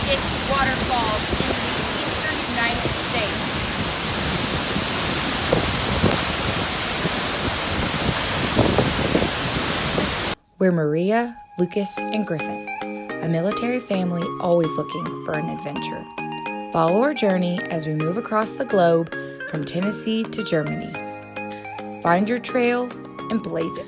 biggest waterfalls in the eastern United States. We're Maria, Lucas, and Griffin, a military family always looking for an adventure. Follow our journey as we move across the globe from Tennessee to Germany. Find your trail and blaze it.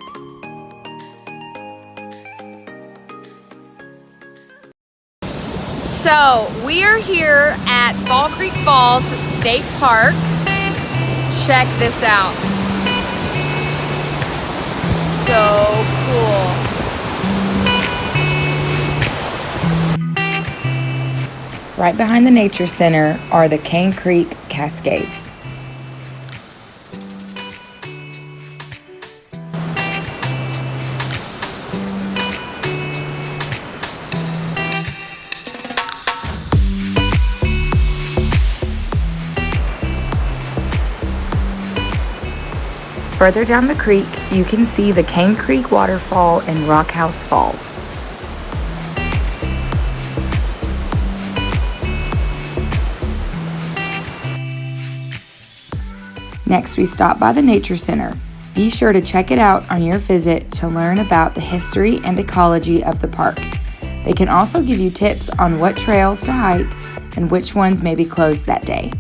So we are here at Fall Creek Falls State Park. Check this out. So cool. Right behind the Nature Center are the Cane Creek Cascades. Further down the creek, you can see the Cane Creek Waterfall and Rockhouse Falls. Next, we stop by the Nature Center. Be sure to check it out on your visit to learn about the history and ecology of the park. They can also give you tips on what trails to hike and which ones may be closed that day.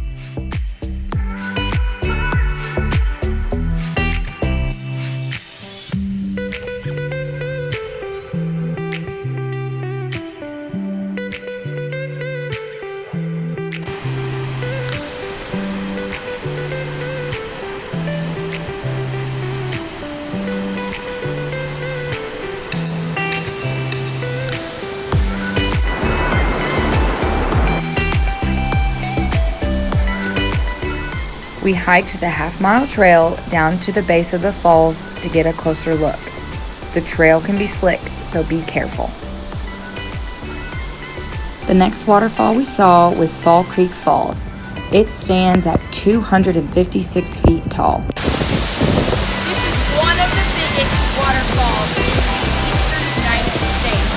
We hiked the half-mile trail down to the base of the falls to get a closer look. The trail can be slick, so be careful. The next waterfall we saw was Fall Creek Falls. It stands at 256 feet tall. This is one of the biggest waterfalls in the eastern United States.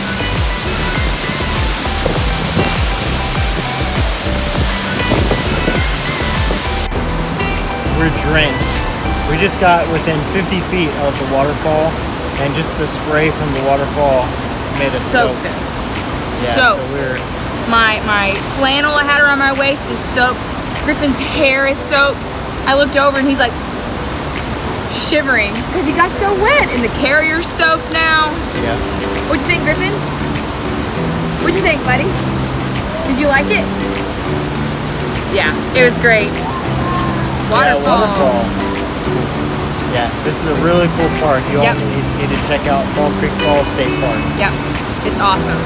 We're drenched. We just got within 50 feet of the waterfall, and just the spray from the waterfall made us soaked. Yeah, Soaked. so we're My flannel I had around my waist is soaked. Griffin's hair is soaked. I looked over and he's like shivering because he got so wet, and the carrier's soaked now. yeah. What'd you think, Griffin? What'd you think, buddy? Did you like it? Yeah, it was great. Waterfall. Yeah, waterfall. It's cool. Yeah, this is a really cool park. You all need to check out Fall Creek Falls State Park. Yep, it's awesome.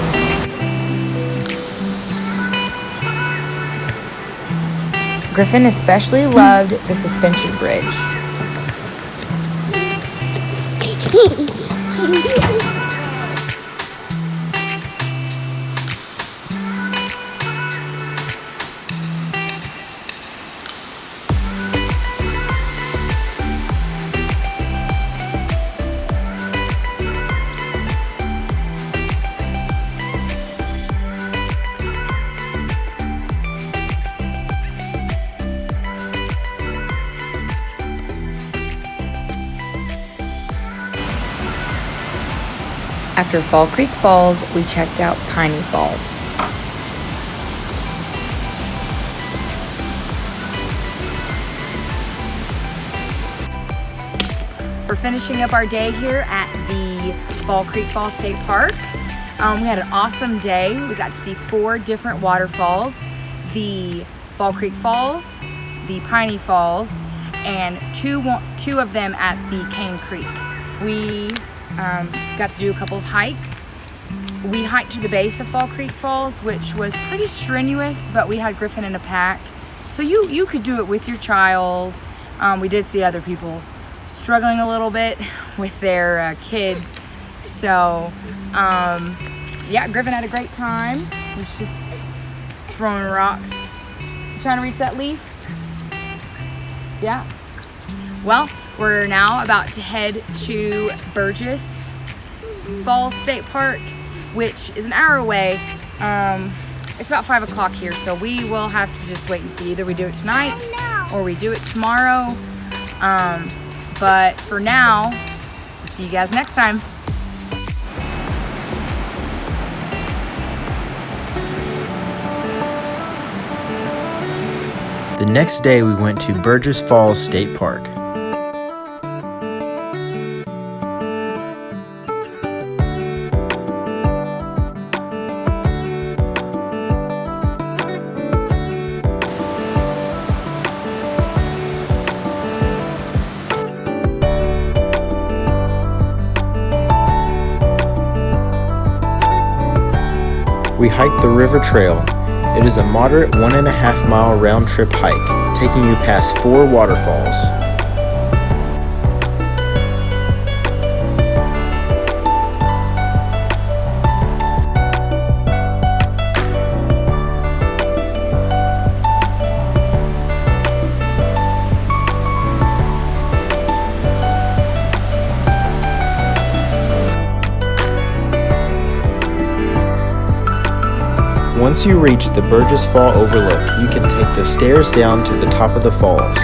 Griffin especially loved the suspension bridge. After Fall Creek Falls, we checked out Piney Falls. We're finishing up our day here at the Fall Creek Falls State Park. We had an awesome day. We got to see 4 different waterfalls: the Fall Creek Falls, the Piney Falls, and two of them at the Cane Creek. We got to do a couple of hikes. We hiked to the base of Fall Creek Falls, which was pretty strenuous, but we had Griffin in a pack, so you could do it with your child. We did see other people struggling a little bit with their kids, so yeah, Griffin had a great time. He's just throwing rocks. You trying to reach that leaf? Yeah. Well, we're now about to head to Burgess Falls State Park, which is an hour away. It's about 5 o'clock here, so we will have to just wait and see. Either we do it tonight or we do it tomorrow. But for now, we'll see you guys next time. The next day we went to Burgess Falls State Park. We hiked the river trail. It is a moderate 1.5 mile round trip hike, taking you past 4 waterfalls. Once you reach the Burgess Falls Overlook, you can take the stairs down to the top of the falls.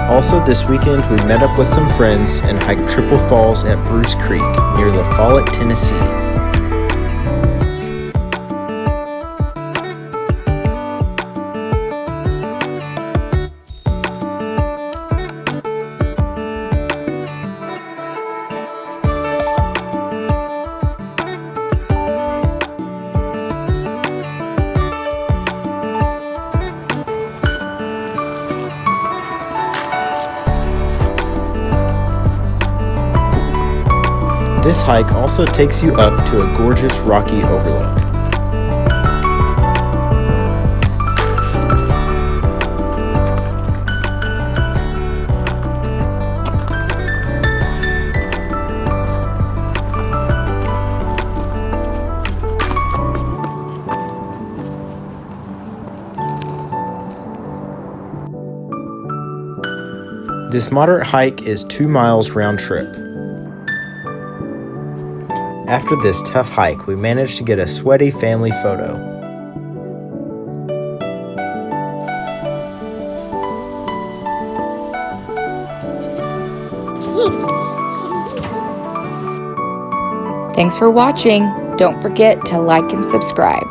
Also this weekend, we met up with some friends and hiked Triple Falls at Bruce Creek near LaFollette, Tennessee. This hike also takes you up to a gorgeous rocky overlook. This moderate hike is 2 miles round trip. After this tough hike, we managed to get a sweaty family photo. Thanks for watching. Don't forget to like and subscribe.